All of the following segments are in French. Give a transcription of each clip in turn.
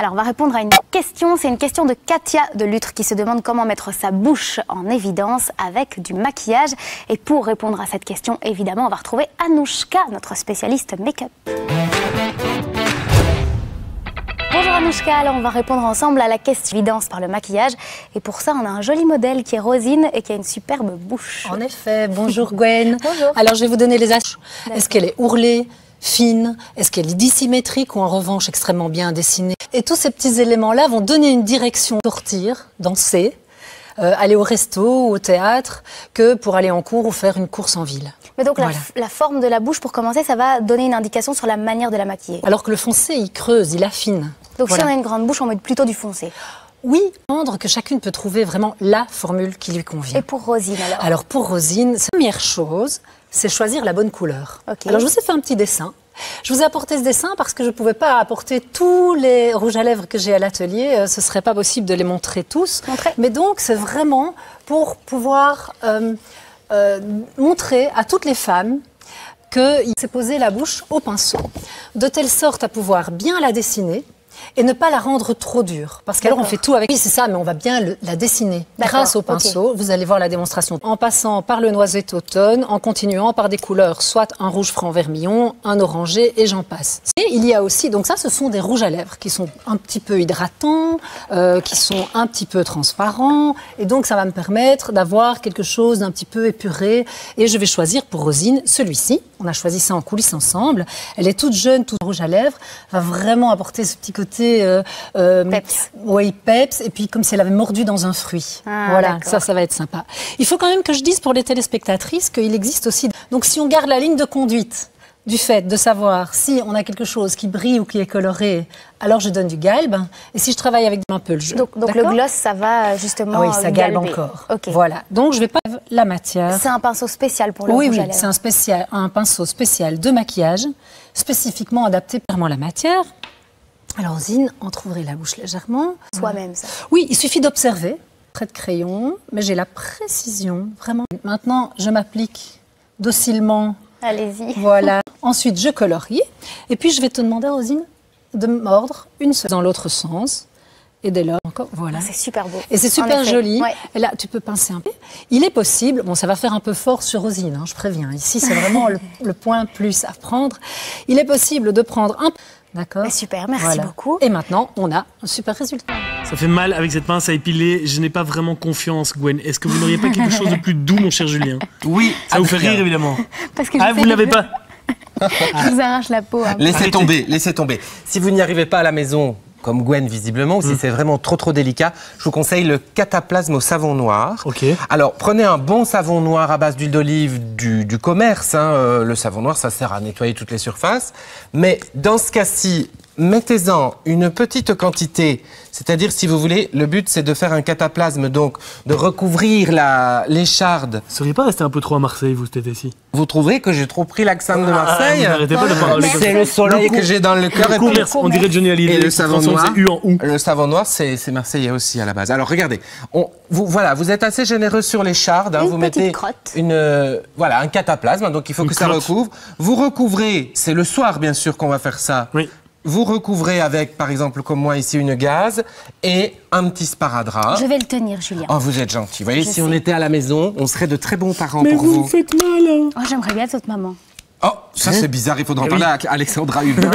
Alors, on va répondre à une question. C'est une question de Katia de Lutre qui se demande comment mettre sa bouche en évidence avec du maquillage. Et pour répondre à cette question, évidemment, on va retrouver Anouchka, notre spécialiste make-up. Bonjour Anouchka, alors on va répondre ensemble à la question évidence par le maquillage. Et pour ça, on a un joli modèle qui est Rosine et qui a une superbe bouche. En effet, bonjour Gwen. Bonjour. Alors je vais vous donner les astuces. Est-ce qu'elle est ourlée, fine? Est-ce qu'elle est dissymétrique ou en revanche extrêmement bien dessinée? Et tous ces petits éléments-là vont donner une direction. Sortir, danser, aller au resto ou au théâtre, que pour aller en cours ou faire une course en ville. Mais donc Voilà. la forme de la bouche, pour commencer, ça va donner une indication sur la manière de la maquiller. Alors que le foncé, il creuse, il affine. Donc Voilà. si on a une grande bouche, on met plutôt du foncé. Oui, que chacune peut trouver vraiment la formule qui lui convient. Et pour Rosine alors? Alors pour Rosine, la première chose, c'est choisir la bonne couleur. Ok. Alors je vous ai fait un petit dessin. Je vous ai apporté ce dessin parce que je ne pouvais pas apporter tous les rouges à lèvres que j'ai à l'atelier. Ce ne serait pas possible de les montrer tous. Mais donc c'est vraiment pour pouvoir montrer à toutes les femmes qu'il s'est posé la bouche au pinceau, de telle sorte à pouvoir bien la dessiner et ne pas la rendre trop dure. Parce qu'alors on fait tout avec... Oui, c'est ça, mais on va bien la dessiner grâce au pinceau. Okay. Vous allez voir la démonstration. En passant par le noisette automne, en continuant par des couleurs, soit un rouge franc vermillon, un orangé, et j'en passe. Et il y a aussi, donc ça, ce sont des rouges à lèvres qui sont un petit peu hydratants, qui sont un petit peu transparents. Et donc ça va me permettre d'avoir quelque chose d'un petit peu épuré. Et je vais choisir pour Rosine celui-ci. On a choisi ça en coulisses ensemble. Elle est toute jeune, toute rouge à lèvres. Va vraiment apporter ce petit côté peps. Oui, peps. Et puis comme si elle avait mordu dans un fruit. Voilà, ça va être sympa. Il faut quand même que je dise pour les téléspectatrices qu'il existe aussi... Donc si on garde la ligne de conduite du fait de savoir si on a quelque chose qui brille ou qui est coloré, alors je donne du galbe. Et si je travaille avec un peu le jeu. Donc le gloss, ça va justement oui, ça galbe galber. encore. Okay. Voilà. Donc je vais pas la matière. C'est un pinceau spécial pour le rouge à lèvres. Oui, c'est un pinceau spécial de maquillage, spécifiquement adapté pour la matière. Alors Rosine, entrouvrir la bouche légèrement. Soi-même ça. Oui, il suffit d'observer. Trait de crayon, mais j'ai la précision, vraiment. Maintenant, je m'applique docilement. Allez-y. Voilà. Ensuite, je colorie. Et puis, je vais te demander, Rosine, de mordre une seule dans l'autre sens. Et dès lors, encore, voilà. C'est super beau. Et c'est super joli. Ouais. Et là, tu peux pincer un peu. Il est possible, bon, ça va faire un peu fort sur Rosine, hein, je préviens. Ici, c'est vraiment le point plus à prendre. Il est possible de prendre un peu. D'accord. Super, merci beaucoup. Et maintenant, on a un super résultat. Ça fait mal avec cette pince à épiler. Je n'ai pas vraiment confiance, Gwen. Est-ce que vous n'auriez pas quelque chose de plus doux, mon cher Julien? Oui. Ça vous fait rire, évidemment. Parce que vous ne l'avez pas. Je vous arrache la peau. Hein. Laissez tomber, laissez tomber. Si vous n'y arrivez pas à la maison, comme Gwen visiblement, ou si c'est vraiment trop délicat, je vous conseille le cataplasme au savon noir. Okay. Alors prenez un bon savon noir à base d'huile d'olive du commerce. Hein. Le savon noir, ça sert à nettoyer toutes les surfaces. Mais dans ce cas-ci, mettez-en une petite quantité. C'est-à-dire, si vous voulez, le but c'est de faire un cataplasme, donc de recouvrir l'écharde. Vous ne seriez pas resté un peu trop à Marseille, vous, cet été-ci? Vous trouverez que j'ai trop pris l'accent de Marseille. N'arrêtez pas de parler comme ça. C'est le soleil que j'ai dans le cœur. On dirait Johnny Hallyday. Et le savon noir, U en ou. le savon noir, c'est marseillais aussi à la base. Alors regardez, vous êtes assez généreux sur l'écharde. Hein, vous mettez un cataplasme, donc il faut que ça recouvre. Vous recouvrez, c'est le soir bien sûr qu'on va faire ça. Oui. Vous recouvrez avec, par exemple, comme moi ici, une gaze et un petit sparadrap. Je vais le tenir, Julien. Oh, vous êtes gentil. Vous voyez, si on était à la maison, on serait de très bons parents Mais pour vous. Mais vous me faites mal. Hein. Oh, j'aimerais bien être votre maman. Oh, ça c'est bizarre, il faudra en parler à Alexandra Hubin.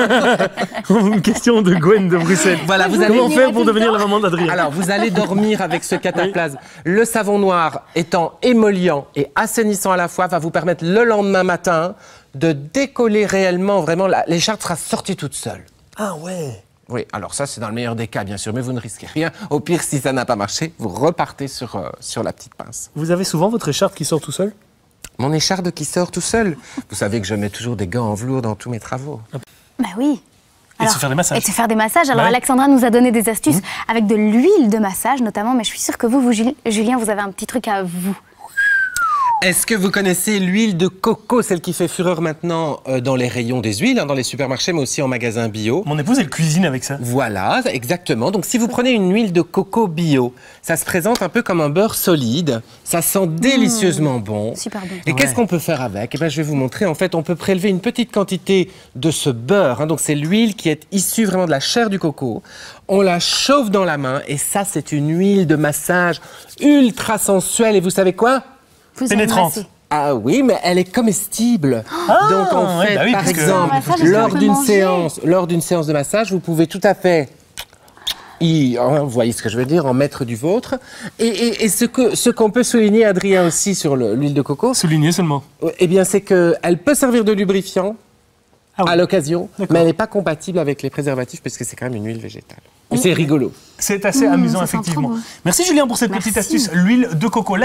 Une question de Gwen de Bruxelles. Voilà, comment faire pour devenir la maman d'Adrien? Alors, vous allez dormir avec ce cataplasme. Le savon noir étant émollient et assainissant à la fois va vous permettre le lendemain matin de décoller réellement, vraiment, l'écharpe sera sortie toute seule. Ah ouais. Oui, alors ça c'est dans le meilleur des cas bien sûr, mais vous ne risquez rien. Au pire, si ça n'a pas marché, vous repartez sur la petite pince. Vous avez souvent votre écharpe qui sort tout seul? Mon écharpe qui sort tout seul. Vous savez que je mets toujours des gants en velours dans tous mes travaux. Bah oui. Et de se faire des massages. Et de se faire des massages. Alors Alexandra nous a donné des astuces avec de l'huile de massage notamment, mais je suis sûre que vous, Julien, vous avez un petit truc à vous. Est-ce que vous connaissez l'huile de coco, celle qui fait fureur maintenant dans les rayons des huiles, hein, dans les supermarchés, mais aussi en magasin bio? Mon épouse, elle cuisine avec ça. Voilà, exactement. Donc si vous prenez une huile de coco bio, ça se présente un peu comme un beurre solide, ça sent délicieusement bon. Super bon. Et qu'est-ce qu'on peut faire avec? Eh bien, je vais vous montrer. En fait, on peut prélever une petite quantité de ce beurre, hein, donc c'est l'huile qui est issue vraiment de la chair du coco. On la chauffe dans la main et ça, c'est une huile de massage ultra sensuelle. Et vous savez quoi? Vous Pénétrante. embrassez. Ah oui, mais elle est comestible. Donc en ouais, fait, bah oui, par parce que- exemple, Ah, ça, je sais, on peut lors d'une séance de massage, vous pouvez tout à fait vous voyez ce que je veux dire, en mettre du vôtre. Et ce qu'on peut souligner, Adrien, aussi sur l'huile de coco, Souligné seulement. eh bien, c'est qu'elle peut servir de lubrifiant Ah oui. à l'occasion, D'accord. mais elle n'est pas compatible avec les préservatifs parce que c'est quand même une huile végétale. Mais c'est rigolo. C'est assez amusant, ça sent trop effectivement. bon. Merci Julien pour cette petite Merci. astuce, l'huile de coco.